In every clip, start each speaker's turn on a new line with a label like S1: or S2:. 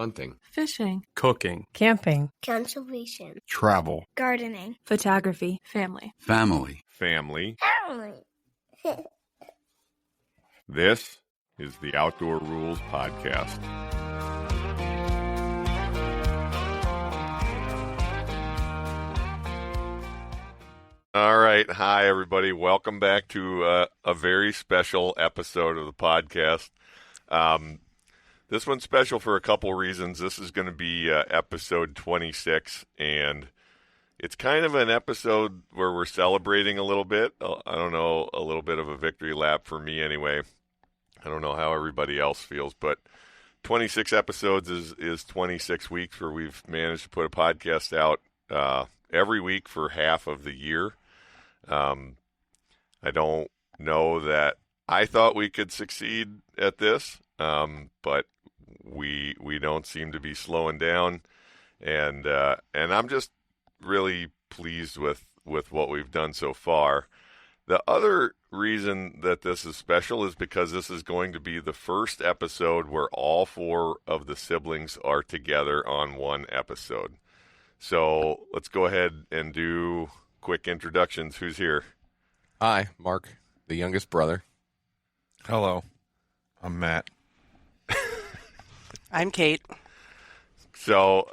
S1: hunting,
S2: fishing,
S3: cooking,
S4: camping,
S5: conservation,
S6: travel,
S5: gardening,
S2: photography, family.
S6: family.
S7: Family.
S8: This is the Outdoor Ruhls podcast. All right. Hi, everybody. Welcome back to a very special episode of the podcast. This one's special for a couple reasons. This is going to be episode 26, and it's kind of an episode where we're celebrating a little bit. I don't know, a little bit of a victory lap for me anyway. I don't know how everybody else feels, but 26 episodes is 26 weeks where we've managed to put a podcast out every week for half of the year. I don't know that I thought we could succeed at this, but we don't seem to be slowing down, and I'm just really pleased with what we've done so far. The other reason that this is special is because this is going to be the first episode where all four of the siblings are together on one episode. So let's go ahead and do quick introductions. Who's here?
S1: Hi, Mark, the youngest brother.
S3: Hello, I'm Matt.
S4: I'm Kate.
S8: So,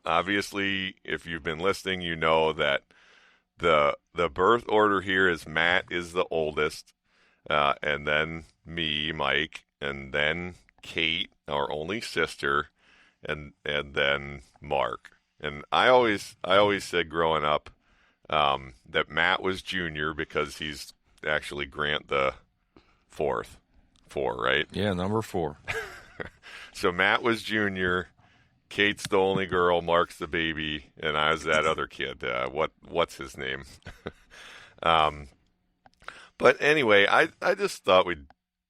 S8: obviously, if you've been listening, you know that the birth order here is Matt is the oldest, and then me, Mike, and then Kate, our only sister, and then Mark. And I always said growing up that Matt was junior because he's actually Grant the four, right?
S3: Yeah, number 4.
S8: So Matt was junior, Kate's the only girl, Mark's the baby, and I was that other kid. What's his name? But anyway, I just thought we'd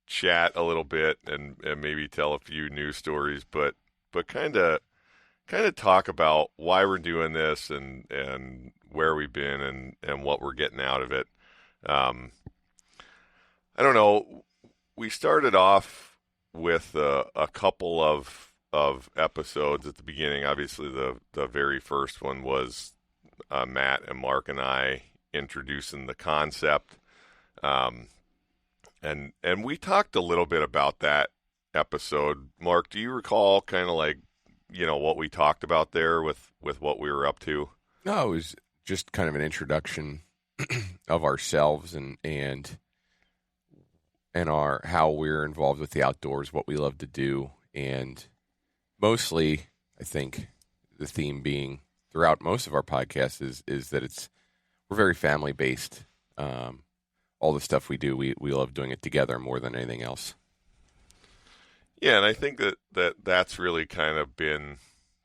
S8: chat a little bit and maybe tell a few news stories, but kind of talk about why we're doing this and where we've been and what we're getting out of it. I don't know. We started off with a couple of episodes at the beginning. Obviously, the very first one was Matt and Mark and I introducing the concept, and we talked a little bit about that episode. Mark, do you recall kind of like, what we talked about there with what we were up to?
S1: No, it was just kind of an introduction of ourselves and our how we're involved with the outdoors, what we love to do, and mostly, I think the theme being throughout most of our podcasts is that we're very family based. All the stuff we do, we love doing it together more than anything else.
S8: Yeah, and I think that's really kind of been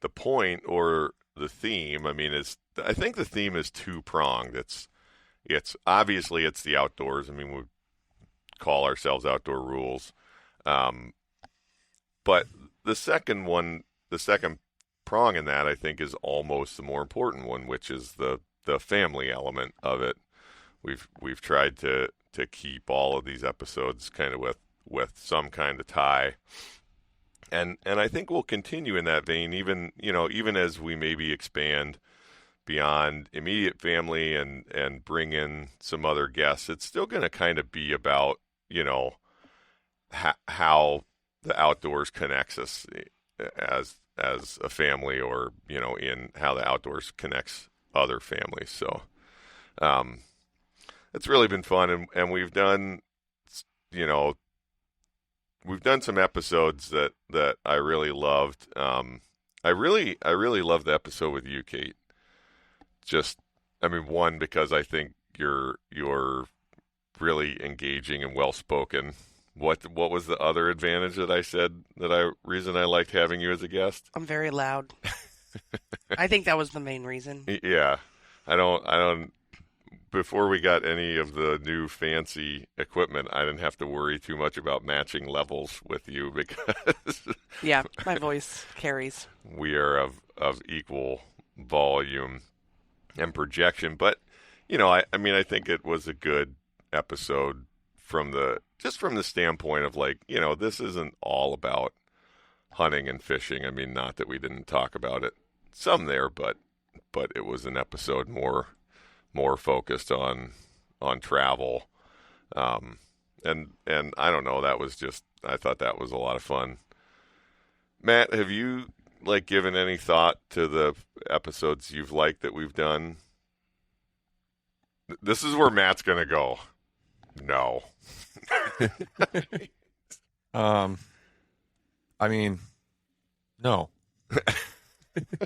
S8: the point or the theme. I mean, I think the theme is two-pronged. It's obviously it's the outdoors. I mean, we call ourselves Outdoor Ruhls. But the second prong in that, I think, is almost the more important one, which is the family element of it. We've tried to keep all of these episodes kind of with some kind of tie. And I think we'll continue in that vein, even as we maybe expand beyond immediate family and bring in some other guests. It's still going to kind of be about, how the outdoors connects us as a family, or, in how the outdoors connects other families. So, it's really been fun. And we've done, some episodes that I really loved. I really loved the episode with you, Kate. One, because I think you're really engaging and well-spoken. What was the other advantage that I said reason I liked having you as a guest?
S4: I'm very loud. I think that was the main reason.
S8: Yeah. I don't before we got any of the new fancy equipment, I didn't have to worry too much about matching levels with you because
S4: yeah, my voice carries.
S8: We are of equal volume and projection, but I think it was a good episode from the standpoint of this isn't all about hunting and fishing. I mean, not that we didn't talk about it some there, but it was an episode more focused on travel. And I don't know, that was just, I thought that was a lot of fun. Matt, have you like given any thought to the episodes you've liked that we've done? This is where Matt's gonna go. No.
S3: I mean, no.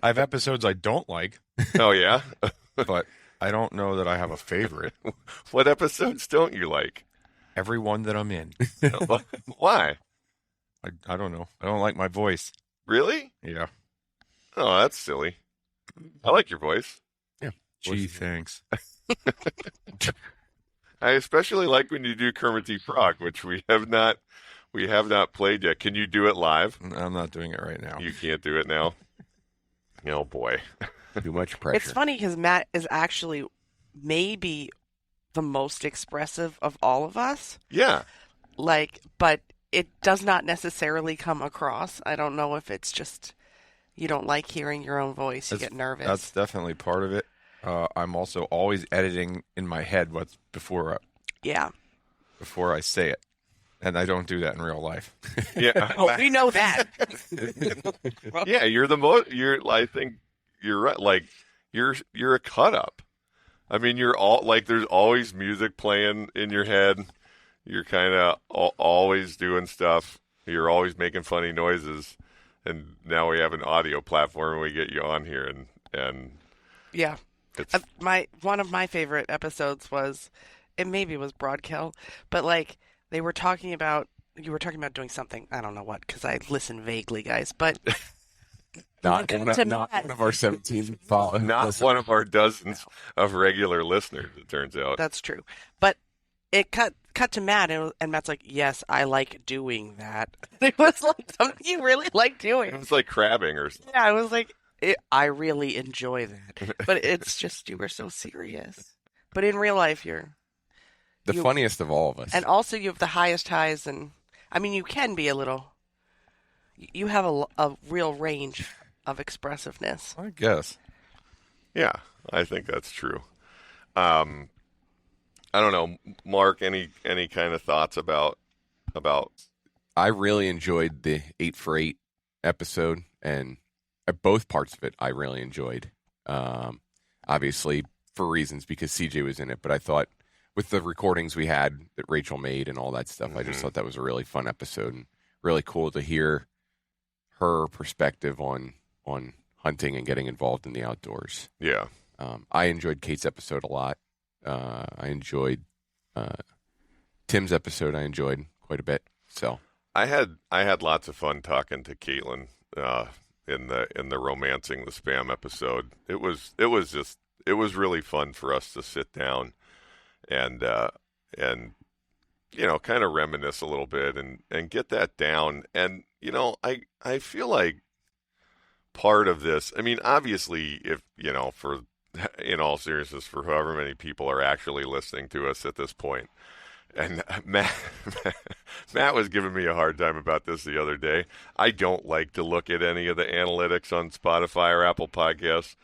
S3: I have episodes I don't like,
S8: Oh yeah?
S3: but I don't know that I have a favorite.
S8: What episodes don't you like?
S3: Every one that I'm in.
S8: Why?
S3: I don't know. I don't like my voice.
S8: Really?
S3: Yeah.
S8: Oh, that's silly. I like your voice.
S3: Gee, thanks.
S8: I especially like when you do Kermit the Frog, which we have not played yet. Can you do it live?
S3: I'm not doing it right now.
S8: You can't do it now. Oh boy.
S1: Too much pressure.
S4: It's funny because Matt is actually maybe the most expressive of all of us.
S8: Yeah.
S4: But it does not necessarily come across. I don't know if it's just you don't like hearing your own voice. You get nervous.
S3: That's definitely part of it. I'm also always editing in my head what's before I say it, and I don't do that in real life.
S8: Yeah.
S4: Oh, we know that.
S8: Yeah, I think you're right. Like you're a cut up. I mean, you're all like there's always music playing in your head. You're kind of always doing stuff. You're always making funny noises. And now we have an audio platform and we get you on here and
S4: Yeah.
S8: it's
S4: One of my favorite episodes was, it maybe was Broadkill, but like you were talking about doing something, I don't know what, because I listen vaguely, guys, but
S1: not one of our 17 followers.
S8: not one of our dozens of regular listeners, it turns out.
S4: that's true. But it cut to Matt, and Matt's like, yes, I like doing that. It was like something you really like doing.
S8: It was like crabbing or something.
S4: Yeah, I was like, I really enjoy that. But it's just, you were so serious. But in real life, you're
S1: The funniest of all of us.
S4: And also, you have the highest highs, and I mean, you can be a little. You have a real range of expressiveness.
S3: I guess.
S8: Yeah, I think that's true. I don't know, Mark, any kind of thoughts about
S1: I really enjoyed the 8 for 8 episode, and both parts of it I really enjoyed. Obviously, for reasons because CJ was in it, but I thought with the recordings we had that Rachel made and all that stuff, I just thought that was a really fun episode and really cool to hear her perspective on hunting and getting involved in the outdoors.
S8: Yeah.
S1: I enjoyed Kate's episode a lot. I enjoyed Tim's episode. I enjoyed quite a bit. So
S8: I had lots of fun talking to Caitlin in the romancing the spam episode. It was really fun for us to sit down and kind of reminisce a little bit and get that down. And I feel like part of this, I mean, obviously, if for in all seriousness, for however many people are actually listening to us at this point. And Matt was giving me a hard time about this the other day. I don't like to look at any of the analytics on Spotify or Apple Podcasts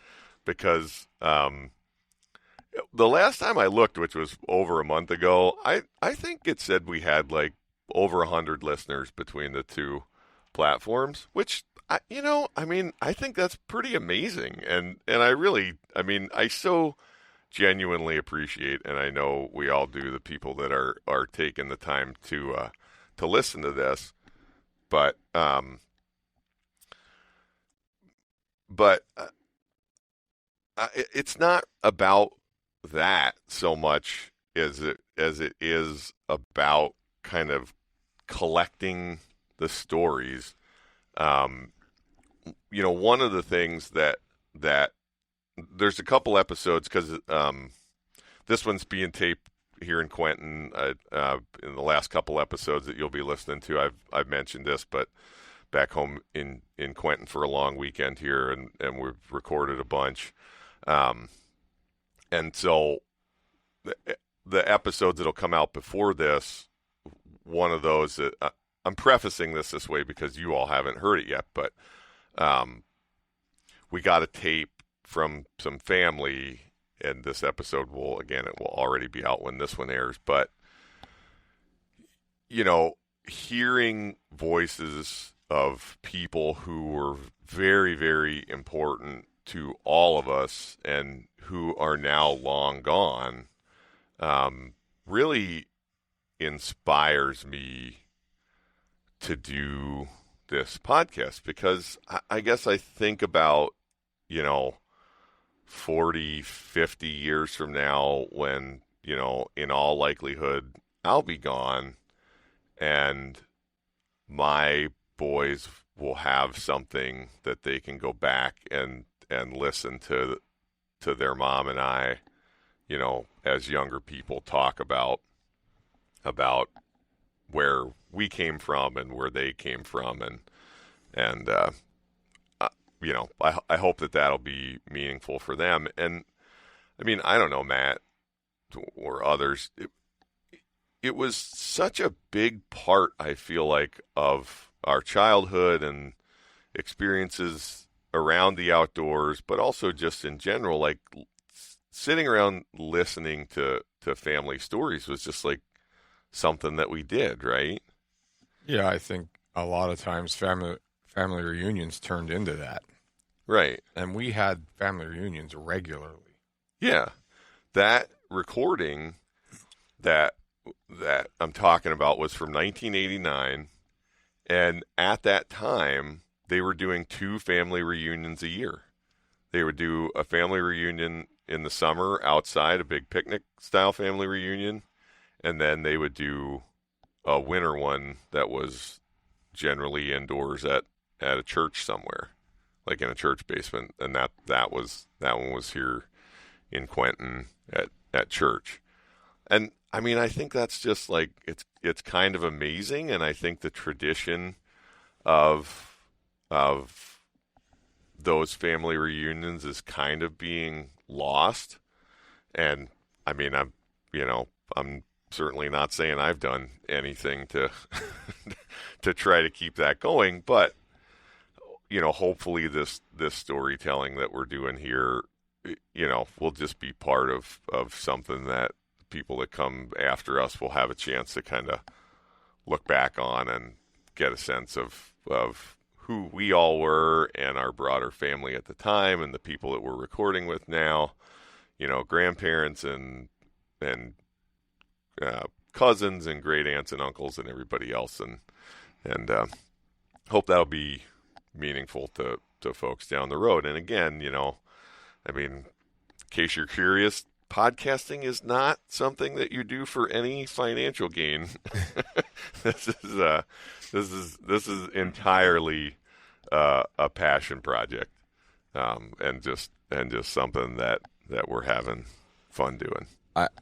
S8: because the last time I looked, which was over a month ago, I think it said we had like over 100 listeners between the two platforms, which I think that's pretty amazing. And I so genuinely appreciate, and I know we all do, the people that are taking the time to listen to this. But it's not about that so much as it is about kind of collecting the stories. One of the things that there's a couple episodes because this one's being taped here in Quentin. In the last couple episodes that you'll be listening to, I've mentioned this, but back home in Quentin for a long weekend here, and we've recorded a bunch. And so the episodes that'll come out before this, one of those that I'm prefacing this way because you all haven't heard it yet, but we got a tape from some family, and this episode it will already be out when this one airs, but hearing voices of people who were very, very important to all of us and who are now long gone really inspires me to do this podcast, because I guess I think about 40, 50 years from now when, in all likelihood, I'll be gone and my boys will have something that they can go back and listen to their mom and I, as younger people, talk about where we came from and where they came from, and I hope that that'll be meaningful for them. And I mean, I don't know, Matt or others, it was such a big part, I feel like, of our childhood and experiences around the outdoors, but also just in general, like sitting around listening to family stories was just like something that we did, right?
S3: Yeah, I think a lot of times family reunions turned into that.
S8: Right.
S3: And we had family reunions regularly.
S8: Yeah. That recording that I'm talking about was from 1989, and at that time they were doing 2 family reunions a year. They would do a family reunion in the summer outside, a big picnic style family reunion, and then they would do a winter one that was generally indoors at a church somewhere, like in a church basement, and that one was here in Quentin at church. And I mean, I think that's just like it's kind of amazing, and I think the tradition of those family reunions is kind of being lost. And I mean, I'm certainly not saying I've done anything to to try to keep that going, but hopefully this storytelling that we're doing here, will just be part of something that people that come after us will have a chance to kind of look back on and get a sense of who we all were and our broader family at the time, and the people that we're recording with now, grandparents and cousins and great aunts and uncles and everybody else, and hope that'll be meaningful to folks down the road. And again, I mean, in case you're curious, podcasting is not something that you do for any financial gain. This is entirely a passion project, and just something that we're having fun doing.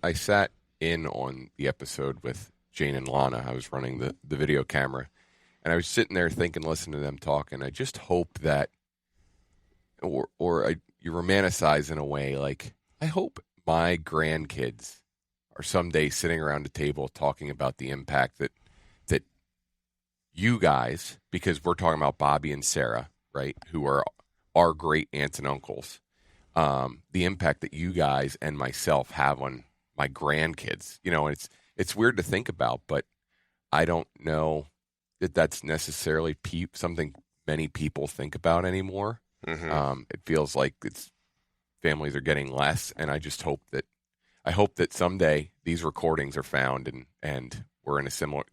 S1: I sat in on the episode with Jane and Lana. I was running the video camera, and I was sitting there thinking, listening to them talk, and I just hope that, you romanticize in a way, like I hope my grandkids are someday sitting around a table talking about the impact that you guys, because we're talking about Bobby and Sarah, right, who are our great aunts and uncles, the impact that you guys and myself have on my grandkids. It's weird to think about, but I don't know that that's necessarily something many people think about anymore. Mm-hmm. It feels like families are getting less, and I just hope that someday these recordings are found and we're in a similar,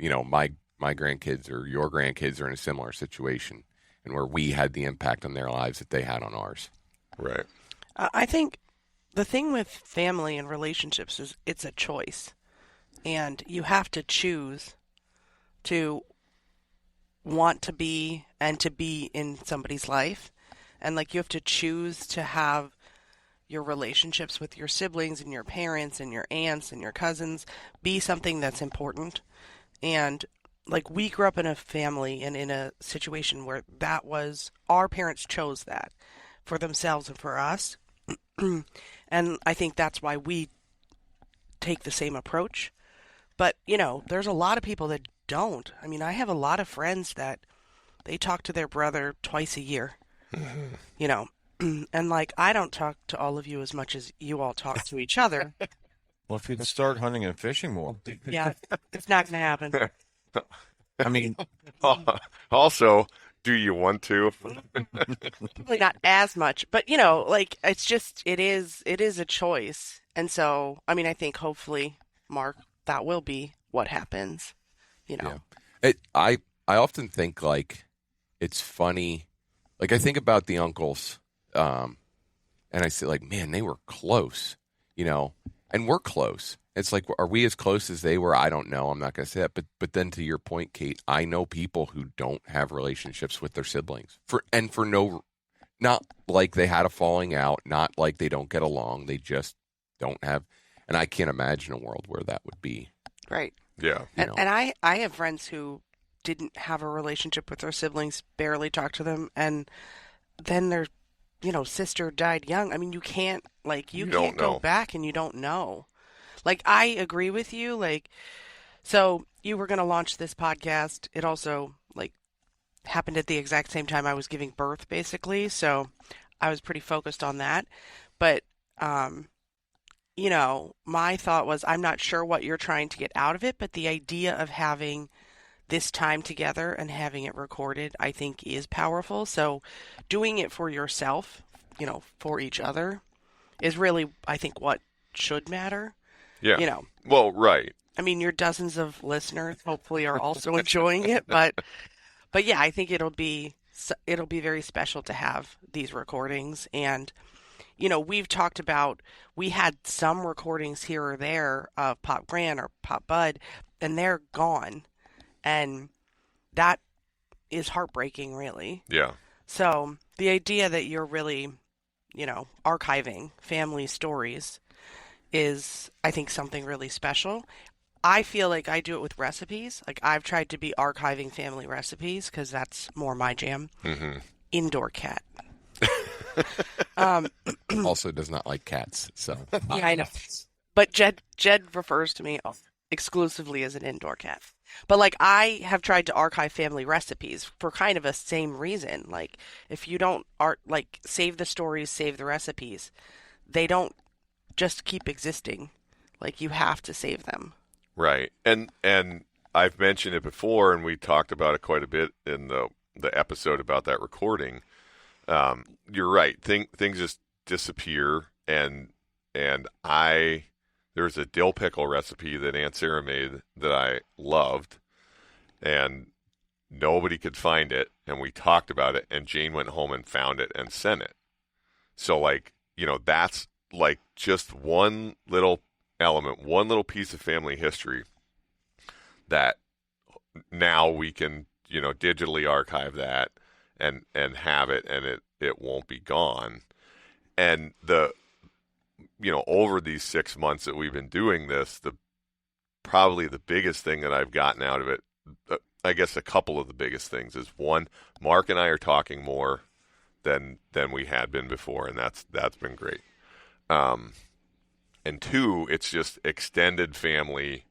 S1: my grandkids or your grandkids are in a similar situation, and where we had the impact on their lives that they had on ours.
S8: Right.
S4: I think the thing with family and relationships is it's a choice, and you have to choose to want to be and to be in somebody's life, and like you have to choose to have your relationships with your siblings and your parents and your aunts and your cousins be something that's important. And like we grew up in a family and in a situation where that was, our parents chose that for themselves and for us. And I think that's why we take the same approach. But, there's a lot of people that don't. I mean, I have a lot of friends that they talk to their brother twice a year, you know, and like I don't talk to all of you as much as you all talk to each other.
S3: Well, if you'd start hunting and fishing more.
S4: Yeah, it's not going to happen.
S3: I mean,
S8: also, do you want to?
S4: Probably not as much, but like it's just it is a choice. And so, I mean, I think hopefully, Mark, that will be what happens,
S1: Yeah. I often think like it's funny. Like I think about the uncles, and I say like, man, they were close, and we're close. It's like, are we as close as they were? I don't know. I'm not going to say that. But then to your point, Kate, I know people who don't have relationships with their siblings not like they had a falling out, not like they don't get along. They just don't have. And I can't imagine a world where that would be.
S4: Right.
S8: Yeah.
S4: And I have friends who didn't have a relationship with their siblings, barely talked to them, and then their sister died young. I mean, you can't go back and you don't know. Like, I agree with you. Like, so you were going to launch this podcast. It also like happened at the exact same time I was giving birth, basically. So I was pretty focused on that. But, my thought was, I'm not sure what you're trying to get out of it, but the idea of having this time together and having it recorded, I think is powerful. So doing it for yourself, for each other is really, I think, what should matter.
S8: Yeah. Well, right.
S4: I mean, your dozens of listeners hopefully are also enjoying it, but yeah, I think it'll be very special to have these recordings. And we've talked about, we had some recordings here or there of Pop Grant or Pop Bud, and they're gone, and that is heartbreaking, really.
S8: Yeah.
S4: So the idea that you're really archiving family stories is, I think, something really special. I feel like I do it with recipes. Like, I've tried to be archiving family recipes because that's more my jam.
S8: Mm-hmm.
S4: Indoor cat.
S1: Also does not like cats. So
S4: yeah, I know. But Jed refers to me exclusively as an indoor cat. But like, I have tried to archive family recipes for kind of a same reason. Like, if you don't save the stories, save the recipes, they don't just keep existing. Like, you have to save them.
S8: Right. And I've mentioned it before, and we talked about it quite a bit in the episode about that recording. You're right. Things just disappear, and there's a dill pickle recipe that Aunt Sarah made that I loved, and nobody could find it, and we talked about it, and Jane went home and found it and sent it. So, like, that's like just one little element, one little piece of family history that now we can, digitally archive that and have it, and it won't be gone. And over these 6 months that we've been doing this, probably the biggest thing that I've gotten out of it, I guess a couple of the biggest things is, one, Mark and I are talking more than we had been before, and that's been great. And two, it's just extended family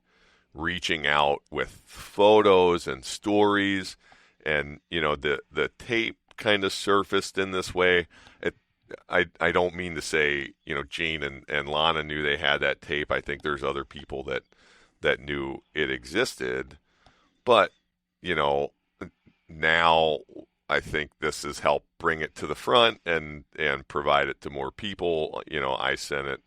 S8: reaching out with photos and stories, and the tape kind of surfaced in this way. I don't mean to say Jane and Lana knew they had that tape. I think there's other people that knew it existed, but now I think this has helped bring it to the front and provide it to more people. I sent it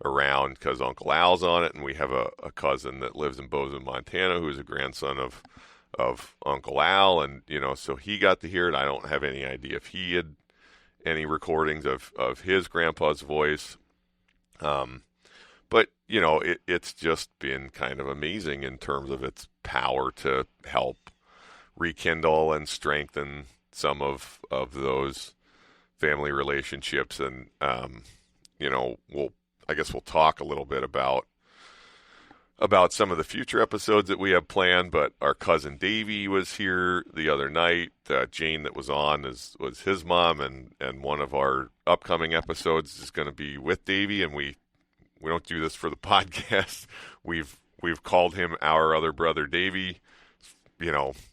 S8: around because Uncle Al's on it, and we have a cousin that lives in Bozeman, Montana, who's a grandson of Uncle Al, and so he got to hear it. I don't have any idea if he had any recordings of his grandpa's voice, but it's just been kind of amazing in terms of its power to help rekindle and strengthen some of those family relationships. And I guess we'll talk a little bit about some of the future episodes that we have planned, but our cousin Davey was here the other night. Jane that was on was his mom, and one of our upcoming episodes is going to be with Davey, and we don't do this for the podcast. We've called him our other brother Davey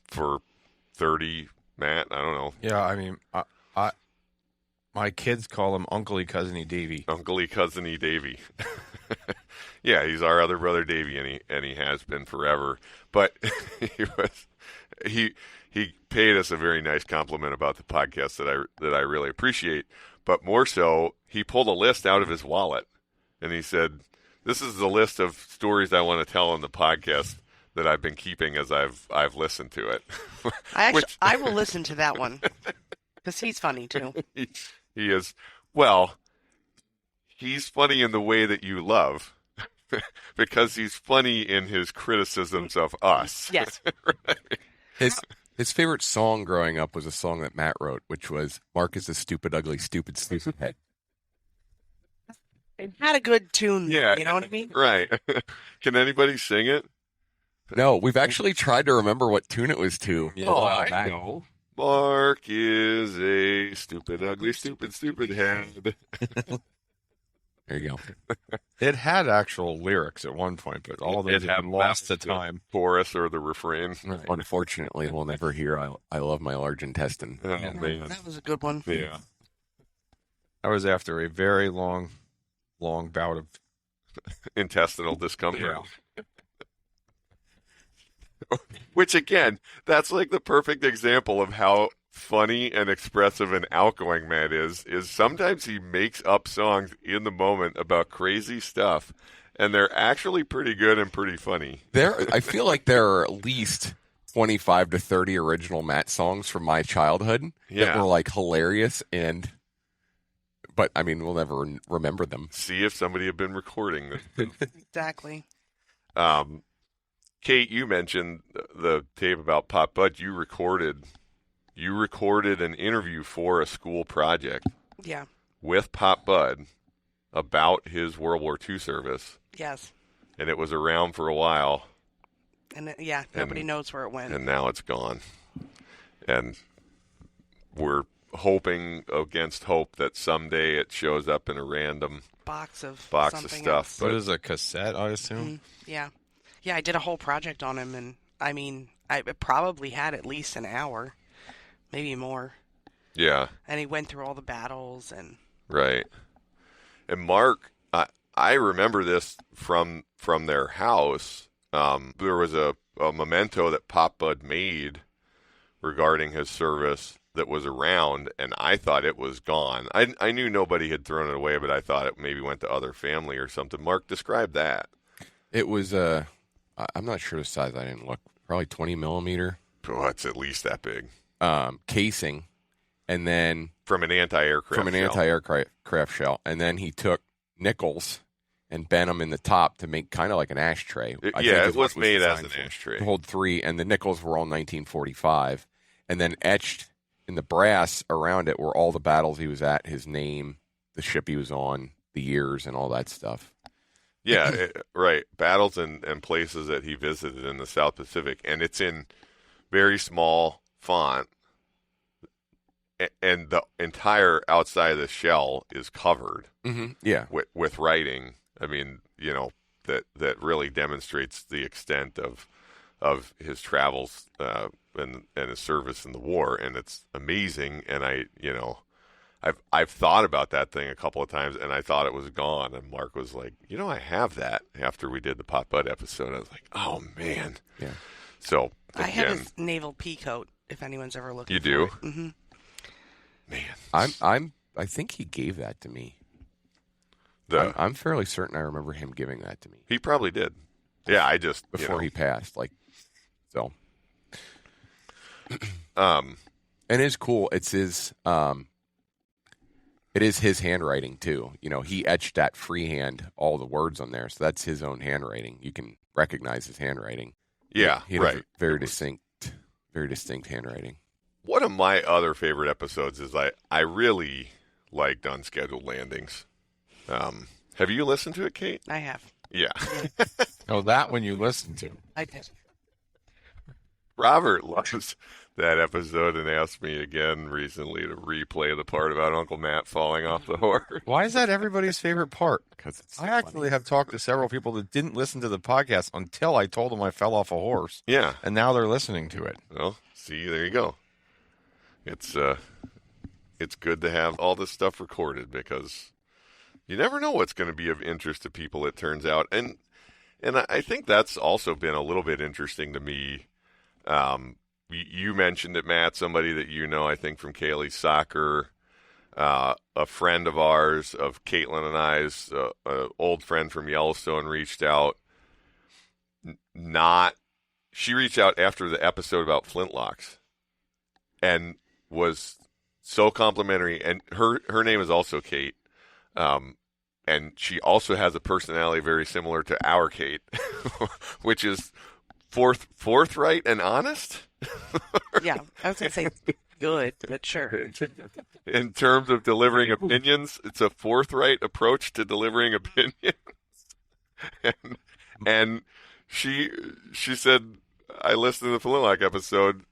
S8: for 30, Matt, I don't know.
S3: Yeah, I mean, I my kids call him Uncle-y Cousin-y Davy.
S8: Uncle-y Cousin-y Davy. Yeah, he's our other brother Davy, and he has been forever. But he paid us a very nice compliment about the podcast that I really appreciate. But more so, he pulled a list out of his wallet, and he said, "This is the list of stories I want to tell on the podcast that I've been keeping as I've listened to it."
S4: I will listen to that one because he's funny too.
S8: He is. Well, he's funny in the way that you love. Because he's funny in his criticisms of us.
S4: Yes.
S8: Right?
S1: His favorite song growing up was a song that Matt wrote, which was "Mark is a stupid, ugly, stupid head."
S4: It had a good tune.
S8: Yeah.
S4: You know what I mean?
S8: Right. Can anybody sing it?
S1: No, we've actually tried to remember what tune it was to.
S3: Yeah.
S8: Oh, I know. Mark is a stupid, ugly, stupid head.
S1: There you go.
S3: It had actual lyrics at one point, but all of them had lost to time.
S8: Chorus or the refrain.
S1: Right. Unfortunately, we'll never hear I love my large intestine.
S8: Oh, man.
S4: That was a good one.
S8: Yeah.
S3: I was after a very long bout of
S8: Intestinal discomfort. Yeah. Which, again, that's like the perfect example of how funny and expressive and outgoing Matt is sometimes he makes up songs in the moment about crazy stuff, and they're actually pretty good and pretty funny.
S1: I feel like there are at least 25 to 30 original Matt songs from my childhood that were like hilarious, but I mean, we'll never remember them.
S8: See if somebody had been recording them.
S4: Exactly.
S8: Kate, you mentioned the tape about Pop Bud. You recorded an interview for a school project.
S4: Yeah.
S8: With Pop Bud about his World War II service.
S4: Yes.
S8: And it was around for a while.
S4: And nobody knows where it went.
S8: And now it's gone. And we're hoping against hope that someday it shows up in a random
S4: box of
S8: stuff.
S4: Else.
S3: What is a cassette, I assume?
S4: Mm-hmm. Yeah. Yeah, I did a whole project on him, and I mean, I probably had at least an hour, maybe more.
S8: Yeah.
S4: And he went through all the battles and.
S8: Right. And Mark, I remember this from their house. There was a memento that Pop Bud made regarding his service that was around, and I thought it was gone. I knew nobody had thrown it away, but I thought it maybe went to other family or something. Mark, describe that.
S1: It was I'm not sure the size. I didn't look. Probably 20 millimeter.
S8: Oh, it's at least that big.
S1: Casing, and then
S8: from an anti-aircraft
S1: shell, and then he took nickels and bent them in the top to make kind of like an ashtray.
S8: It was made as an ashtray.
S1: To hold 3, and the nickels were all 1945, and then etched in the brass around it were all the battles he was at, his name, the ship he was on, the years, and all that stuff.
S8: Yeah, right. Battles and places that he visited in the South Pacific, and it's in very small font, and the entire outside of the shell is covered.
S1: Mm-hmm. Yeah,
S8: with writing. I mean, that really demonstrates the extent of his travels and his service in the war, and it's amazing. And I've thought about that thing a couple of times, and I thought it was gone. And Mark was like, I have that. After we did the Pop Bud episode, I was like, oh man,
S1: yeah. So
S4: I have his naval pea coat. If anyone's ever looking,
S8: you do.
S4: Mm-hmm.
S8: Man,
S1: I think he gave that to me.
S8: I'm
S1: fairly certain I remember him giving that to me.
S8: He probably did. Yeah, I just
S1: before he passed, so.
S8: And
S1: it's cool. It's his. It is his handwriting too. He etched that freehand all the words on there, so that's his own handwriting. You can recognize his handwriting.
S8: Yeah,
S1: he
S8: right.
S1: Has very distinct handwriting.
S8: One of my other favorite episodes is I really liked Unscheduled Landings. Have you listened to it, Kate?
S4: I have.
S8: Yeah.
S3: Oh, that one you listened to.
S4: I did.
S8: Robert loves that episode and asked me again recently to replay the part about Uncle Matt falling off the horse.
S3: Why is that everybody's favorite part?
S1: Because it's
S3: I actually have talked to several people that didn't listen to the podcast until I told them I fell off a horse.
S8: Yeah.
S3: And now they're listening to it.
S8: Well, see, there you go. It's good to have all this stuff recorded because you never know what's going to be of interest to people, it turns out. And I think that's also been a little bit interesting to me. You mentioned it, Matt, somebody that you know, I think from Kaylee's soccer, a friend of ours, of Caitlin and I's, an old friend from Yellowstone reached out. She reached out after the episode about flintlocks and was so complimentary. And her name is also Kate. And she also has a personality very similar to our Kate, which is forthright and honest.
S4: Yeah, I was going to say good, but sure.
S8: In terms of delivering opinions, it's a forthright approach to delivering opinions. and she said, I listened to the Flintlock episode.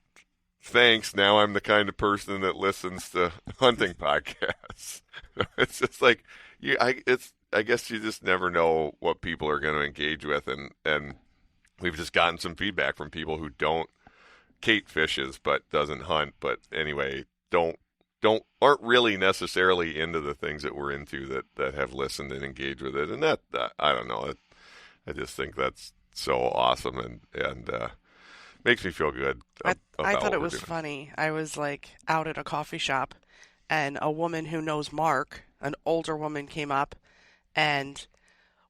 S8: Thanks. Now I'm the kind of person that listens to hunting podcasts. It's just like I guess you just never know what people are going to engage with, and we've just gotten some feedback from people who don't. Kate fishes but doesn't hunt, but anyway, aren't really necessarily into the things that we're into that have listened and engaged with it, and that I don't know. I just think that's so awesome and makes me feel good.
S4: I thought it was funny. I was like out at a coffee shop, and a woman who knows Mark, an older woman, came up and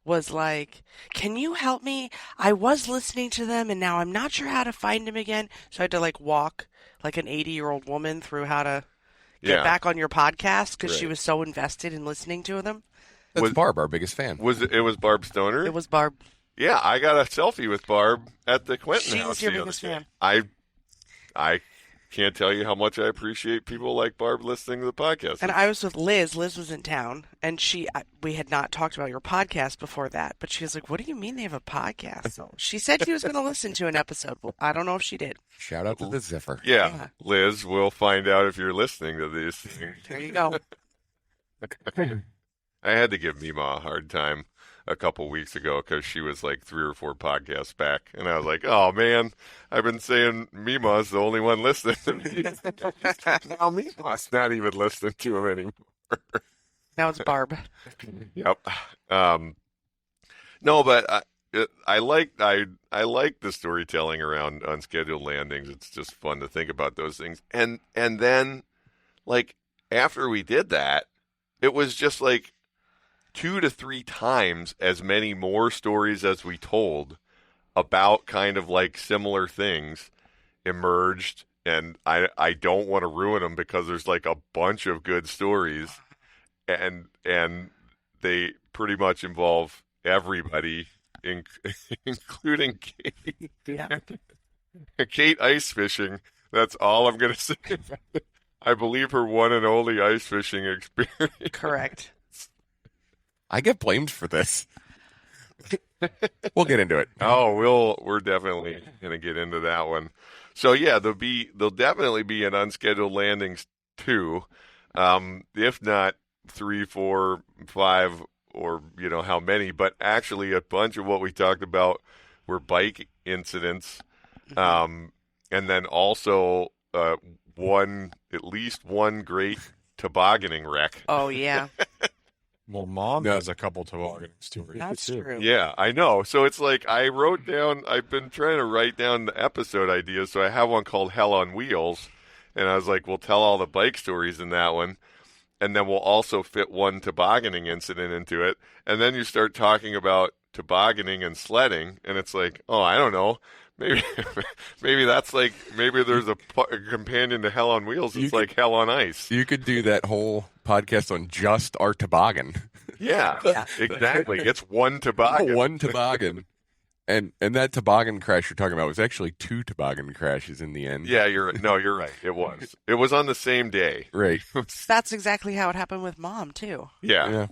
S4: was like, can you help me? I was listening to them and now I'm not sure how to find him again. So I had to like walk like an 80-year-old woman through how to get back on your podcast because she was so invested in listening to them.
S1: That's Barb, our biggest fan.
S8: It was Barb Stoner?
S4: It was Barb.
S8: Yeah, I got a selfie with Barb at the Quentin house.
S4: She's your biggest fan.
S8: I can't tell you how much I appreciate people like Barb listening to the podcast.
S4: And I was with Liz. Liz was in town, and we had not talked about your podcast before that, but she was like, what do you mean they have a podcast? So she said she was going to listen to an episode. Well, I don't know if she did.
S1: Shout out to the Ziffer.
S8: Yeah, Liz, we'll find out if you're listening to these things.
S4: There you go.
S8: I had to give Mima a hard time a couple weeks ago because she was like 3 or 4 podcasts back, and I was like, "Oh man, I've been saying Mima's the only one listening to me. Now Mima's not even listening to him anymore."
S4: Now it's Barb.
S8: Yep. No, but I like the storytelling around unscheduled landings. It's just fun to think about those things, and then like after we did that, it was just like 2 to 3 times as many more stories as we told about kind of like similar things emerged, and I don't want to ruin them because there's like a bunch of good stories, and they pretty much involve everybody, including Kate.
S4: Yeah.
S8: Kate ice fishing. That's all I'm going to say. I believe her one and only ice fishing experience.
S4: Correct.
S8: I
S1: get blamed for this. We'll get into it.
S8: Oh, we're definitely going to get into that one. So yeah, there'll definitely be an unscheduled landings 2, if not 3, 4, 5, or how many. But actually, a bunch of what we talked about were bike incidents, and then also at least one great tobogganing wreck.
S4: Oh yeah.
S3: Well, Mom has a couple toboggan stories.
S4: That's
S3: too.
S4: true.
S8: Yeah, I know. So it's like I've been trying to write down the episode ideas. So I have one called Hell on Wheels. And I was like, we'll tell all the bike stories in that one. And then we'll also fit one tobogganing incident into it. And then you start talking about tobogganing and sledding. And it's like, oh, I don't know. Maybe that's like, maybe there's a companion to Hell on Wheels. It's like Hell on Ice.
S1: You could do that whole podcast on just our toboggan.
S8: Yeah, exactly. It's one toboggan.
S1: One toboggan. And that toboggan crash you're talking about was actually 2 toboggan crashes in the end.
S8: Yeah, you're right. It was. It was on the same day.
S1: Right.
S4: That's exactly how it happened with Mom too.
S8: Yeah.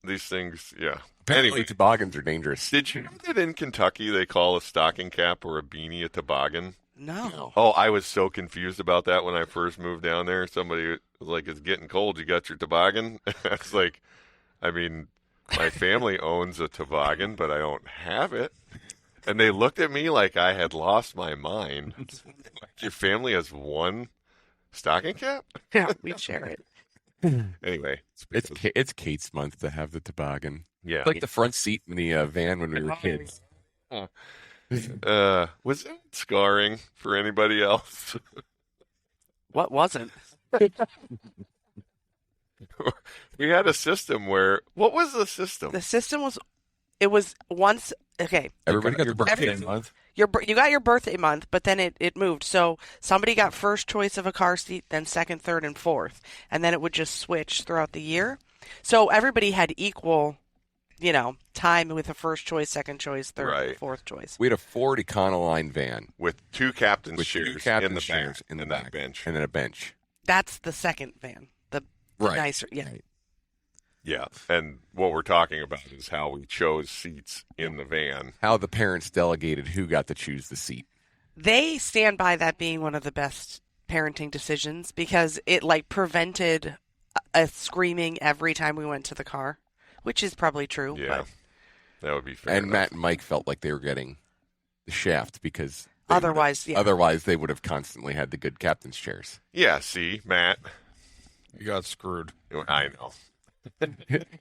S8: These things, yeah.
S1: Apparently,
S8: anyway,
S1: toboggans are dangerous.
S8: Did you know that in Kentucky they call a stocking cap or a beanie a toboggan?
S4: No.
S8: Oh, I was so confused about that when I first moved down there. Somebody was like, "It's getting cold. You got your toboggan?" I was like, I mean, my family owns a toboggan, but I don't have it. And they looked at me like I had lost my mind. Like, your family has one stocking cap?
S4: Yeah, we share it.
S8: Anyway,
S1: It's Kate's month to have the toboggan.
S8: yeah.
S1: Like the front seat in the van when we were kids.
S8: Was that scarring for anybody else?
S4: What wasn't?
S8: We had a system where, what was the system?
S4: The system was, it was once, okay.
S1: Everybody got their birthday
S3: Every month.
S4: You got your birthday month, but then it moved. So somebody got first choice of a car seat, then second, third, and fourth. And then it would just switch throughout the year. So everybody had equal, time with a first choice, second choice, third,
S8: Right.
S4: fourth choice.
S1: We had a Ford Econoline van
S8: With two captain's
S1: with
S8: chairs
S1: two captain's
S8: in the
S1: chairs
S8: back,
S1: in the
S8: and
S1: back,
S8: that bench.
S1: and then a bench.
S4: That's the second van, the
S1: Right.
S4: nicer. Yeah.
S1: Right.
S8: Yeah, and what we're talking about is how we chose seats in the van.
S1: How the parents delegated who got to choose the seat.
S4: They stand by that being one of the best parenting decisions because it prevented a screaming every time we went to the car, which is probably true.
S8: Yeah,
S4: But
S8: that would be fair.
S1: And
S8: enough.
S1: Matt and Mike felt like they were getting the shaft because
S4: otherwise, yeah.
S1: otherwise they would have constantly had the good captain's chairs.
S8: Yeah, see, Matt,
S3: You got screwed.
S8: I know.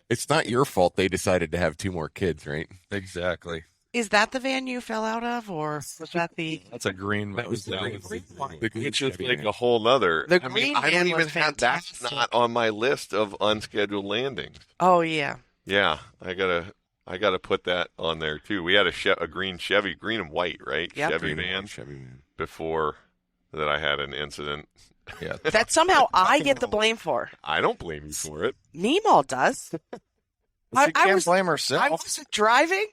S1: It's not your fault they decided to have two more kids, right?
S3: Exactly.
S4: Is that the van you fell out of, or was that the?
S3: That's a green.
S1: That was the green
S4: one.
S1: The green
S8: Which is
S1: Chevy
S8: like
S1: van.
S8: a whole nother.
S4: The
S8: I
S4: green
S8: don't
S4: van
S8: even
S4: was
S8: have that's
S4: fantastic.
S8: not on my list of unscheduled landings.
S4: Oh yeah,
S8: Yeah, I gotta put that on there too. We had a green Chevy, green and white, right?
S4: Yep.
S8: Chevy
S1: Green and
S8: van
S1: white Chevy van.
S8: before that I had an incident.
S3: Yeah.
S4: that somehow I get the blame for.
S8: I don't blame you for it.
S4: Meemaw does.
S3: She can't
S4: was-
S3: blame
S4: I
S3: herself.
S4: wasn't driving.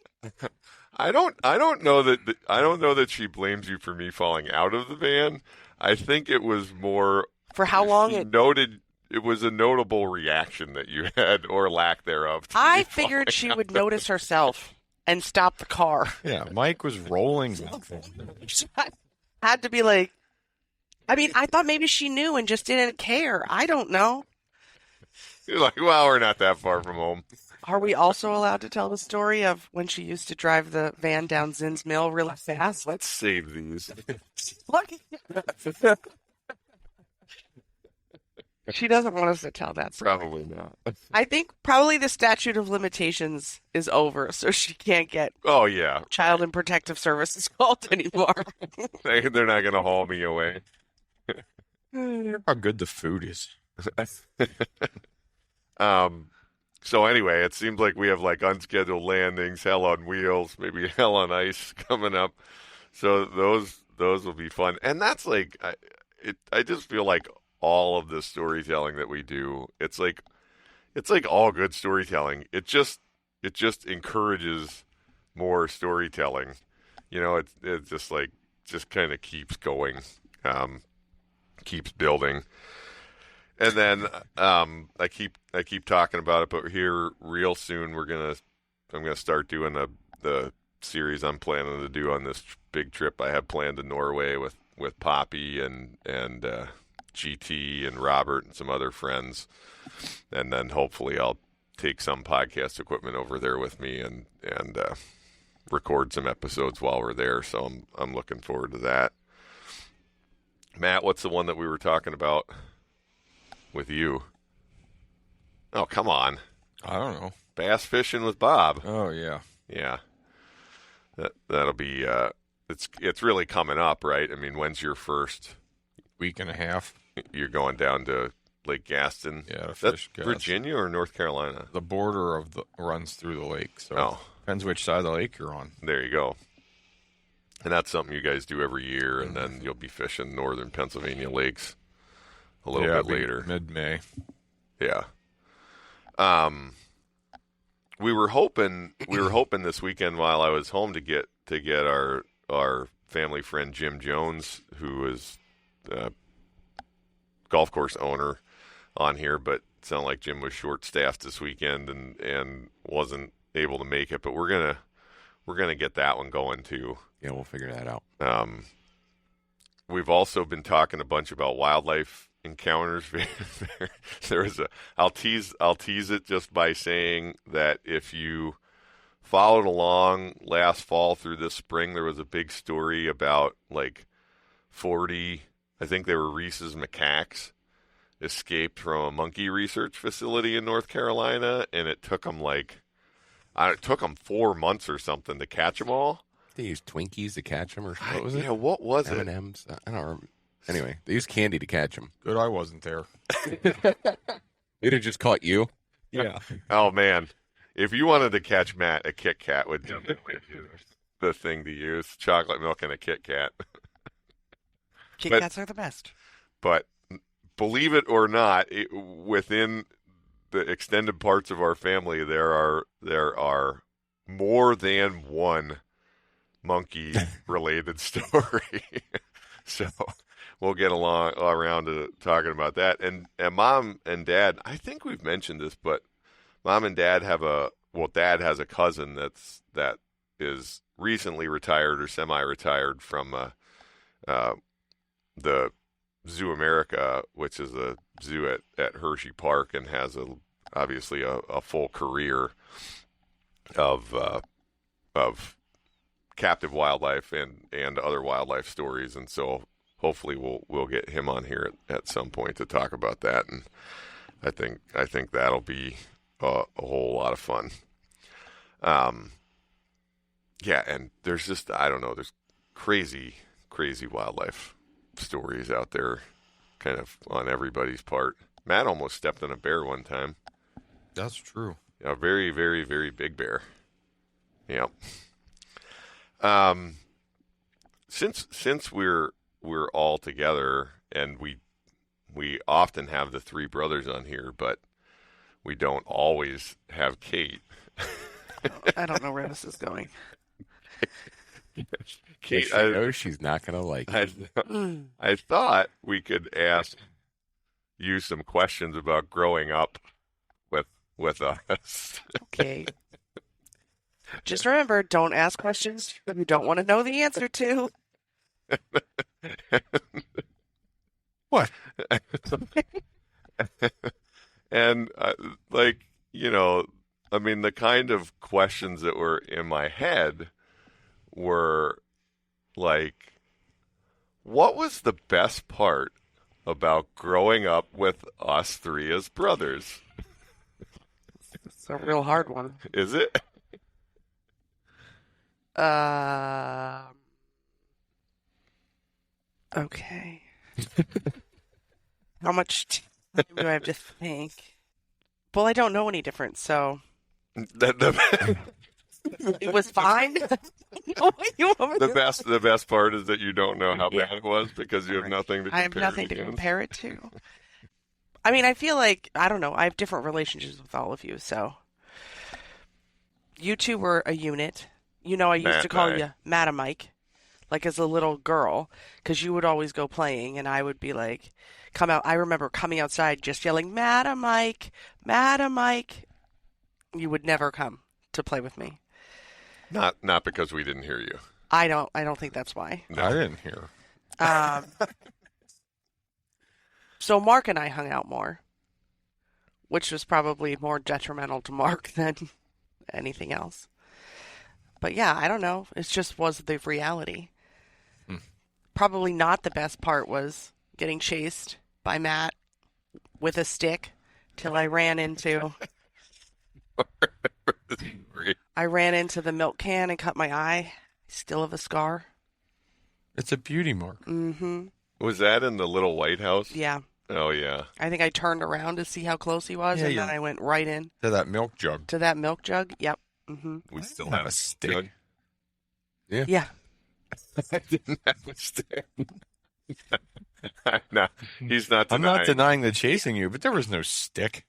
S8: I don't know that she blames you for me falling out of the van. I think it was more
S4: For how long?
S8: it was a notable reaction that you had or lack thereof. to
S4: I
S8: me
S4: figured
S8: falling
S4: she
S8: out.
S4: would notice herself and stop the car.
S3: Yeah, Mike was rolling.
S4: Had to be like. I mean, I thought maybe she knew and just didn't care. I don't know.
S8: You're like, well, we're not that far from home.
S4: Are we also allowed to tell the story of when she used to drive the van down Zinn's Mill really fast?
S8: Let's save these.
S4: Look. She doesn't want us to tell that story.
S8: Probably not.
S4: I think probably the statute of limitations is over, so she can't get
S8: Oh yeah,
S4: Child and Protective Services called anymore.
S8: they're not going to haul me away.
S3: How good the food is.
S8: So anyway, it seems like we have like unscheduled landings, hell on wheels, maybe hell on ice coming up. So those will be fun, and that's like I just feel like all of the storytelling that we do, it's like all good storytelling. It just encourages more storytelling. It's just kind of keeps going, keeps building. And then I keep talking about it, but here real soon I'm gonna start doing the series I'm planning to do on this big trip I have planned to Norway with Poppy and GT and Robert and some other friends, and then hopefully I'll take some podcast equipment over there with me and record some episodes while we're there. So I'm looking forward to that. Matt, what's the one that we were talking about with you? Oh, come on.
S3: I don't know.
S8: Bass fishing with Bob.
S3: Oh yeah.
S8: Yeah. That'll be it's really coming up, right? I mean, when's your first?
S3: Week and a half.
S8: You're going down to Lake Gaston.
S3: Yeah, to
S8: That's
S3: fish Gaston.
S8: Virginia or North Carolina?
S3: The border runs through the lake, so
S8: Oh.
S3: depends which side of the lake you're on.
S8: There you go. And that's something you guys do every year, and then you'll be fishing northern Pennsylvania lakes a little bit later.
S3: Mid-May.
S8: Yeah. We were hoping this weekend while I was home to get our family friend Jim Jones, who is golf course owner, on here, but it sounded like Jim was short staffed this weekend and wasn't able to make it. But we're gonna get that one going too.
S1: Yeah, we'll figure that out.
S8: we've also been talking a bunch about wildlife encounters. I'll tease it just by saying that if you followed along last fall through this spring, there was a big story about like 40, I think they were Reese's macaques, escaped from a monkey research facility in North Carolina, and it took them 4 months or something to catch them all.
S1: They used Twinkies to catch them, or what was it?
S8: Yeah, what was it?
S1: M&Ms? I don't remember. Anyway, they used candy to catch them.
S3: Good, I wasn't there.
S1: They'd have just caught you.
S3: Yeah.
S8: Oh man, if you wanted to catch Matt, a Kit Kat would definitely be the thing to use. Chocolate milk and a Kit Kat.
S4: Kit Kats are the best.
S8: But believe it or not, within the extended parts of our family, there are more than one monkey-related story. So we'll get around to talking about that. And Mom and Dad, I think we've mentioned this, but Mom and Dad Dad has a cousin that is recently retired or semi-retired from the Zoo America, which is a zoo at Hershey Park, and has obviously a full career of captive wildlife and other wildlife stories. And so hopefully we'll get him on here at some point to talk about that. And I think that'll be a whole lot of fun. Yeah, and there's just, I don't know, there's crazy wildlife stories out there kind of on everybody's part. Matt almost stepped on a bear one time.
S3: That's true.
S8: A very, very, very big bear. Yep. Since we're all together, and we often have the three brothers on here, but we don't always have Kate.
S4: I don't know where this is going.
S1: Kate, I know she's not going to like it.
S8: I thought we could ask you some questions about growing up with us.
S4: Okay. Just remember, don't ask questions you don't want to know the answer to.
S3: What?
S8: And I mean, the kind of questions that were in my head were like, what was the best part about growing up with us three as brothers?
S4: It's a real hard one.
S8: Is it?
S4: Okay. How much time do I have to think? Well, I don't know any different, so it was fine.
S8: The best part is that you don't know how bad it was because you have nothing to compare.
S4: I have nothing to compare it to. I mean, I feel like, I don't know, I have different relationships with all of you, so. You two were a unit. You know, I used to call you Madamike, like as a little girl, because you would always go playing, and I would be like, come out. I remember coming outside just yelling, Madamike, Madamike. You would never come to play with me.
S8: Not because we didn't hear you.
S4: I don't think that's why.
S3: No. I didn't hear.
S4: So Mark and I hung out more, which was probably more detrimental to Mark than anything else. But yeah, I don't know. It just was the reality. Probably not the best part was getting chased by Matt with a stick till I ran into the milk can and cut my eye. Still have a scar.
S3: It's a beauty mark.
S4: Mm-hmm.
S8: Was that in the little White House?
S4: Yeah.
S8: Oh, yeah.
S4: I think I turned around to see how close he was, and then I went right in.
S3: To that milk jug.
S4: Yep. Mm-hmm.
S8: We still have a stick.
S4: Yeah.
S8: I didn't have a stick. No, he's not denying.
S3: I'm not denying the chasing you, but there was no stick.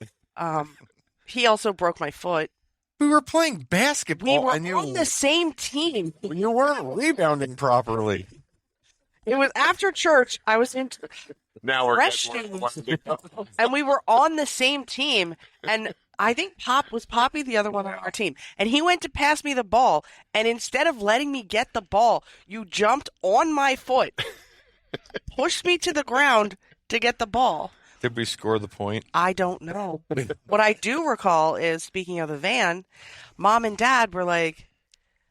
S4: He also broke my foot.
S3: We were playing basketball.
S4: We were on the same team.
S3: You weren't rebounding properly.
S4: It was after church. I was in
S8: now we're
S4: freshman, and we were on the same team. And I think Poppy the other one on our team. And he went to pass me the ball, and instead of letting me get the ball, you jumped on my foot pushed me to the ground to get the ball.
S3: Did we score the point?
S4: I don't know. What I do recall is, speaking of the van, Mom and Dad were like,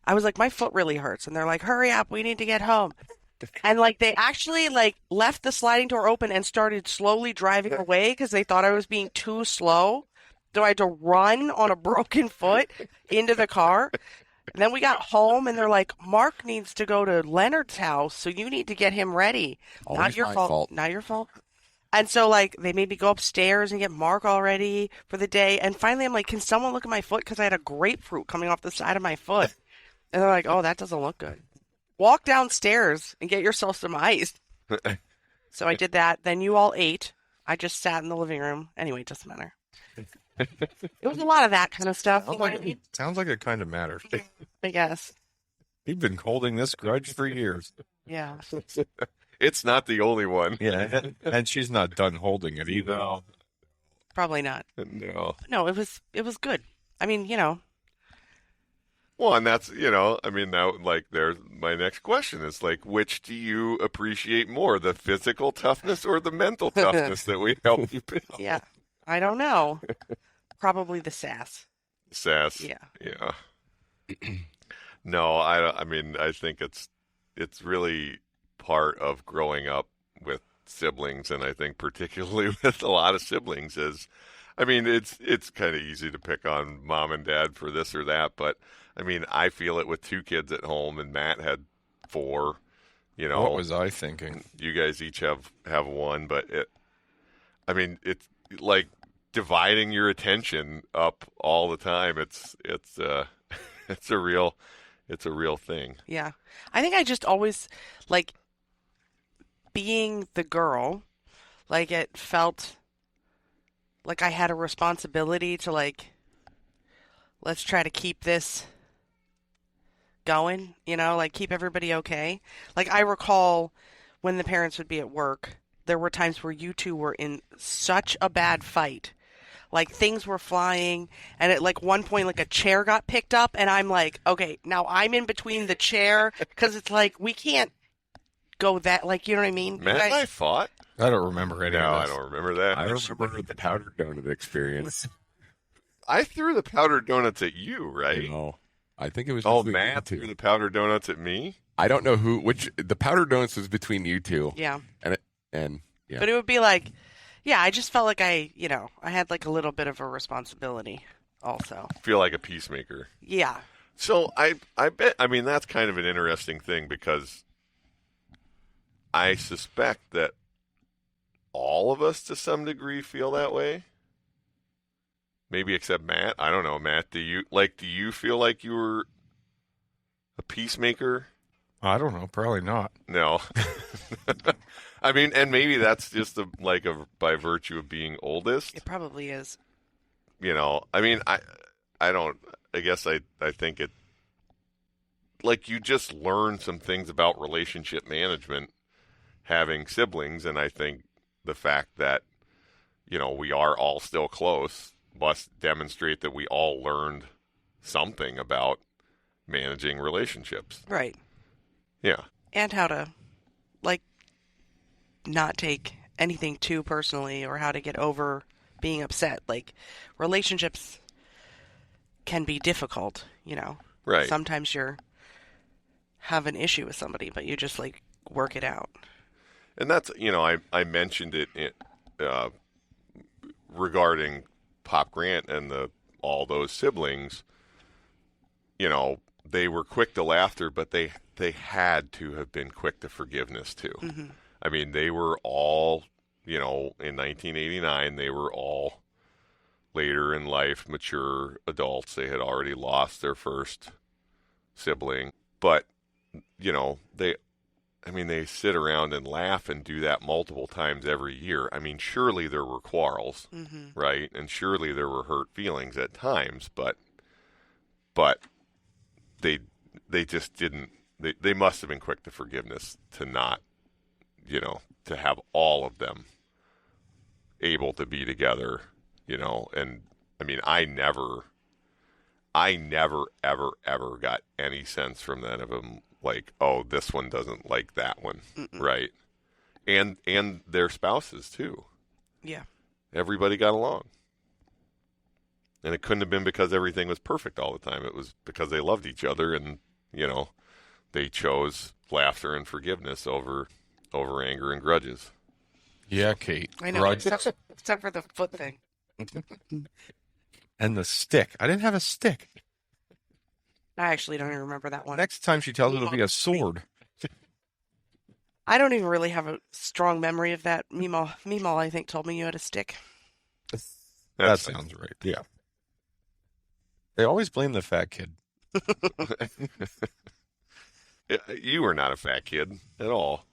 S4: I was like, my foot really hurts. And they're like, hurry up, we need to get home. And like they actually like left the sliding door open and started slowly driving away because they thought I was being too slow. So I had to run on a broken foot into the car. And then we got home and they're like, Mark needs to go to Leonard's house, so you need to get him ready.
S1: Always
S4: Not your
S1: my
S4: fault. Not your fault. And so, like, they made me go upstairs and get Mark all ready for the day. And finally, I'm like, can someone look at my foot? Because I had a grapefruit coming off the side of my foot. And they're like, oh, that doesn't look good. Walk downstairs and get yourself some ice. So I did that. Then you all ate. I just sat in the living room. Anyway, it doesn't matter. It was a lot of that kind of stuff.
S3: Sounds like it kind of matters.
S4: I guess.
S3: You've been holding this grudge for years.
S4: Yeah.
S8: It's not the only one.
S3: Yeah, and she's not done holding it either.
S8: No.
S4: Probably not.
S8: No.
S4: No, it was good. I mean, you know.
S8: Well, and that's, I mean, now, like, there's my next question is, like, which do you appreciate more, the physical toughness or the mental toughness that we help you build?
S4: Yeah. I don't know. Probably the sass.
S8: Sass.
S4: Yeah.
S8: Yeah. No, I mean, I think it's really part of growing up with siblings, and I think particularly with a lot of siblings is, I mean, it's kind of easy to pick on mom and dad for this or that, but I mean, I feel it with 2 kids at home, and Matt had 4.
S3: What was I thinking?
S8: You guys each have 1, but it's like dividing your attention up all the time. It's a real thing.
S4: Yeah. I think I just always, like, being the girl, like, it felt like I had a responsibility to, like, let's try to keep this going, like, keep everybody okay. Like, I recall when the parents would be at work, there were times where you two were in such a bad fight. Like, things were flying, and at, like, one point, like, a chair got picked up, and I'm like, okay, now I'm in between the chair, because it's like, we can't go that, like, you know what I mean?
S8: Matt and I fought?
S3: I don't remember any
S8: No,
S3: of
S8: I
S3: this.
S8: don't remember that.
S1: I remember the powder donut experience.
S8: I threw the powdered donuts at you, right?
S1: No, I think it was.
S8: Oh,
S1: between
S8: Matt
S1: you
S8: threw
S1: two.
S8: the powdered donuts at me?
S1: I don't know which. The powder donuts was between you two.
S4: Yeah.
S1: And yeah.
S4: But it would be like, yeah, I just felt like I had, like, a little bit of a responsibility also.
S8: Feel like a peacemaker.
S4: Yeah.
S8: So I bet, I mean, that's kind of an interesting thing because I suspect that all of us to some degree feel that way. Maybe except Matt. I don't know, Matt. Do you feel like you were a peacemaker?
S3: I don't know. Probably not.
S8: No. I mean, and maybe that's just by virtue of being oldest.
S4: It probably is.
S8: I mean, I guess I think it, like, you just learn some things about relationship management having siblings, and I think the fact that, we are all still close must demonstrate that we all learned something about managing relationships.
S4: Right.
S8: Yeah.
S4: And how to, like, not take anything too personally, or how to get over being upset. Like, relationships can be difficult,
S8: Right.
S4: Sometimes you have an issue with somebody, but you just, like, work it out.
S8: And that's, I mentioned it regarding Pop Grant and all those siblings. They were quick to laughter, but they had to have been quick to forgiveness too.
S4: Mm-hmm.
S8: I mean, they were all, in 1989, they were all later in life mature adults. They had already lost their first sibling, but they sit around and laugh and do that multiple times every year. I mean, surely there were quarrels,
S4: Mm-hmm.
S8: right? And surely there were hurt feelings at times, but they just didn't. They must have been quick to forgiveness to not, to have all of them able to be together, And I mean, I never, ever got any sense from that of them, like, oh, this one doesn't like that one,
S4: Mm-mm.
S8: right? and their spouses too.
S4: Yeah.
S8: Everybody got along. And it couldn't have been because everything was perfect all the time. It was because they loved each other, and they chose laughter and forgiveness over anger and grudges.
S3: Yeah, Kate.
S4: I know, except for the foot thing.
S3: And the stick. I didn't have a stick.
S4: I actually don't even remember that one.
S3: Next time she tells me it'll be a sword.
S4: I don't even really have a strong memory of that. Meemaw, I think, told me you had a stick.
S3: That sounds right. Yeah. They always blame the fat kid.
S8: You were not a fat kid at all.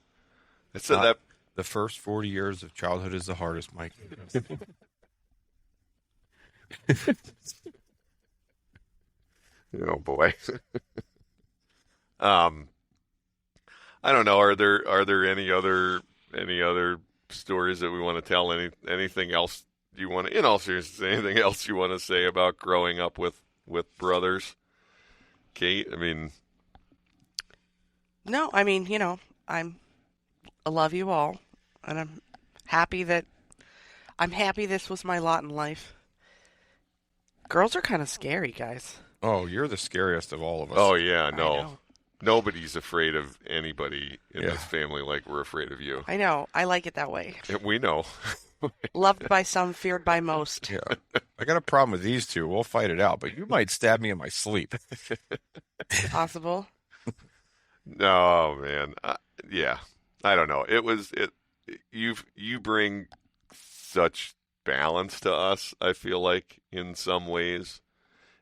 S8: I said
S3: that the first 40 years of childhood is the hardest, Mike.
S8: Oh boy. I don't know. Are there any other stories that we want to tell? Anything else you want to, in all seriousness, anything else you want to say about growing up with brothers? Kate, I mean.
S4: No, I mean, I love you all, and I'm happy this was my lot in life. Girls are kind of scary, guys.
S3: Oh, you're the scariest of all of us.
S8: Oh yeah, no. Nobody's afraid of anybody in this family like we're afraid of you.
S4: I know. I like it that way.
S8: We know.
S4: Loved by some, feared by most.
S3: Yeah. I got a problem with these two. We'll fight it out, but you might stab me in my sleep.
S4: Possible.
S8: No, man. Yeah. I don't know. You bring such balance to us, I feel like, in some ways.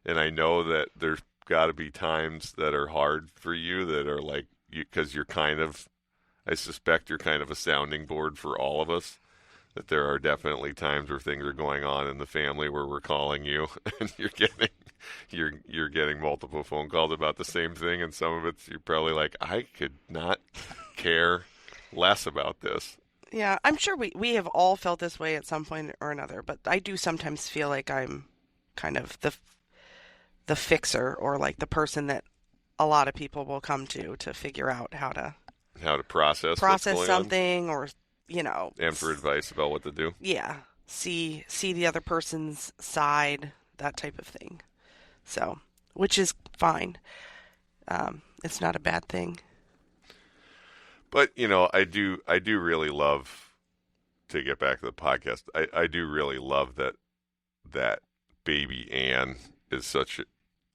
S8: And I know that there's got to be times that are hard for you that are like, because I suspect you're kind of a sounding board for all of us. That there are definitely times where things are going on in the family where we're calling you and you're getting multiple phone calls about the same thing, and some of it's you're probably like, I could not care less about this.
S4: Yeah, I'm sure we have all felt this way at some point or another, but I do sometimes feel like I'm kind of the fixer, or like the person that a lot of people will come to figure out how to
S8: process
S4: something, or
S8: and for advice about what to do.
S4: Yeah, see the other person's side, that type of thing. So, which is fine. It's not a bad thing.
S8: But I do really love, to get back to the podcast, I do really love that baby Anne is such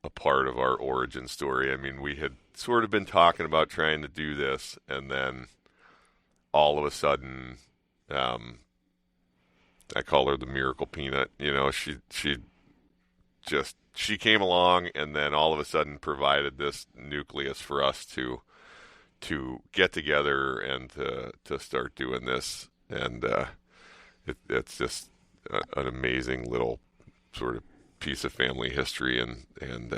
S8: a part of our origin story. I mean, we had sort of been talking about trying to do this, and then all of a sudden, I call her the miracle peanut. She came along, and then all of a sudden provided this nucleus for us to get together and to start doing this. And it's just an amazing little sort of piece of family history, and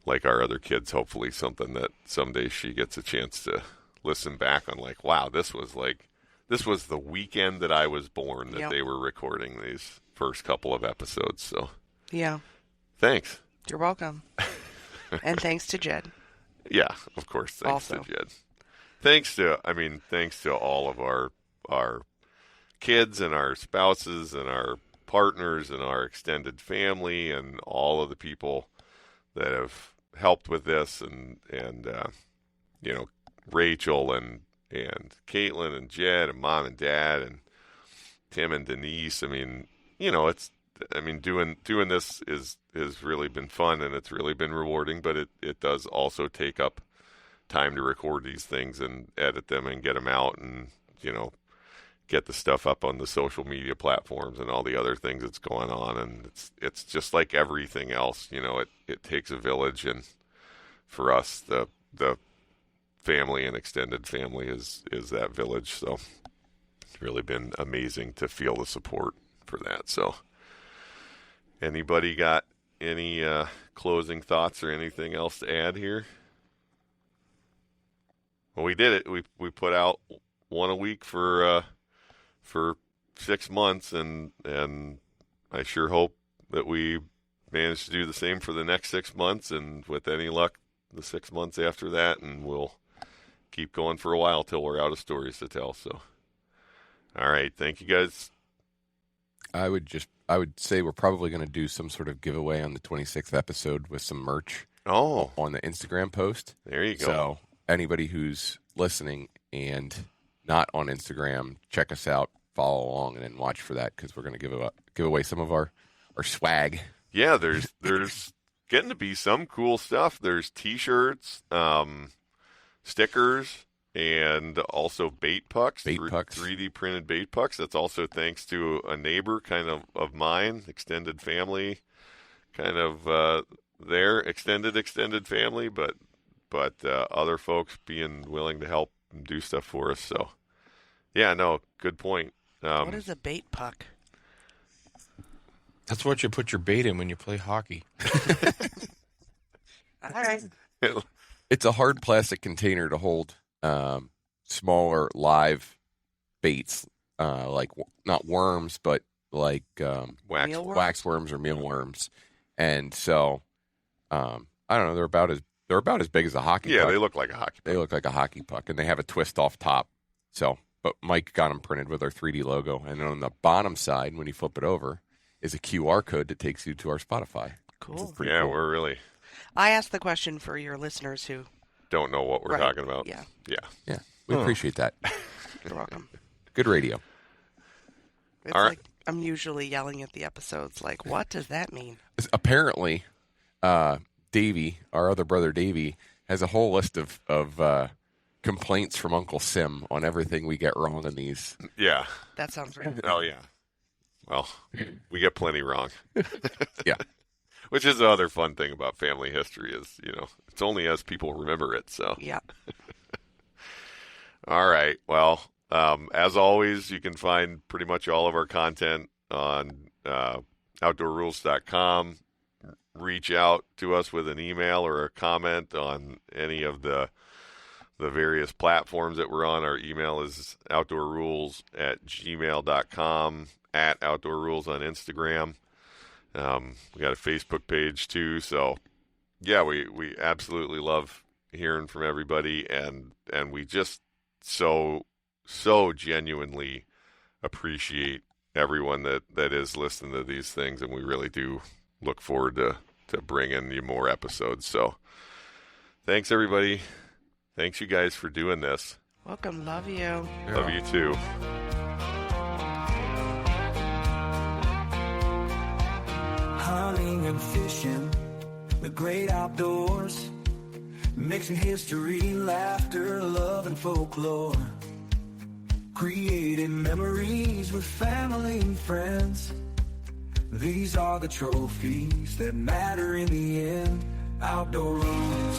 S8: like our other kids, hopefully something that someday she gets a chance to listen back on, like, wow, this was the weekend that I was born that they were recording these first couple of episodes. So
S4: yeah,
S8: thanks.
S4: You're welcome. And thanks to Jed.
S8: Yeah, of course. Thanks to Jed. Thanks to all of our kids and our spouses and our partners and our extended family and all of the people that have helped with this, and Rachel and Caitlin and Jed and Mom and Dad and Tim and Denise. I mean, doing this has really been fun, and it's really been rewarding, but it does also take up time to record these things and edit them and get them out, and get the stuff up on the social media platforms and all the other things that's going on. And it's just like everything else, it takes a village, and for us, the family and extended family is that village. So it's really been amazing to feel the support for that. So anybody got any closing thoughts or anything else to add here? Well, we did it. We put out one a week for 6 months, and I sure hope that we manage to do the same for the next 6 months, and with any luck, the 6 months after that, and we'll keep going for a while till we're out of stories to tell. So, all right, thank you guys.
S1: I would say we're probably going to do some sort of giveaway on the 26th episode with some merch.
S8: Oh,
S1: on the Instagram post.
S8: There you go.
S1: So anybody who's listening and not on Instagram, check us out, follow along, and then watch for that because we're going to give away some of our swag.
S8: Yeah, there's getting to be some cool stuff. There's T-shirts, stickers, and also bait pucks. 3D printed bait pucks. That's also thanks to a neighbor kind of mine, extended family, kind of their extended family, but other folks being willing to help do stuff for us. So, yeah, no, good point.
S4: What is a bait puck?
S3: That's what you put your bait in when you play hockey.
S4: All right.
S1: It's a hard plastic container to hold smaller live baits, like not worms, but like wax worms or mealworms. And so, I don't know. They're about as big as a hockey puck.
S8: Yeah, they look like a hockey puck.
S1: They look like a hockey puck, and they have a twist off top. So, but Mike got them printed with our 3D logo, and on the bottom side, when you flip it over, is a QR code that takes you to our Spotify.
S4: Cool.
S8: Yeah,
S1: cool.
S8: We're really
S4: I asked the question for your listeners who
S8: don't know what we're talking about.
S4: Yeah.
S1: We appreciate that.
S4: You're welcome.
S1: Good radio.
S4: It's
S8: All right.
S4: like I'm usually yelling at the episodes, like, what does that mean?
S1: Apparently, Davey, our other brother Davey, has a whole list of complaints from Uncle Sim on everything we get wrong in these.
S8: Yeah.
S4: That sounds right.
S8: Oh, yeah. Well, we get plenty wrong.
S1: Yeah.
S8: Which is the other fun thing about family history is, it's only as people remember it. So,
S4: Yeah.
S8: All right. Well, as always, you can find pretty much all of our content on outdoorruhls.com. Reach out to us with an email or a comment on any of the various platforms that we're on. Our email is outdoorruhls@gmail.com, @outdoorruhls on Instagram. We got a Facebook page too. So yeah, we absolutely love hearing from everybody, and we just so genuinely appreciate everyone that is listening to these things, and we really do look forward to bringing you more episodes. So thanks everybody. Thanks you guys for doing this.
S4: Welcome. Love you.
S8: Love you too.
S2: Hunting and fishing, the great outdoors, mixing history, laughter, love, and folklore, creating memories with family and friends. These are the trophies that matter in the end. Outdoor Ruhls.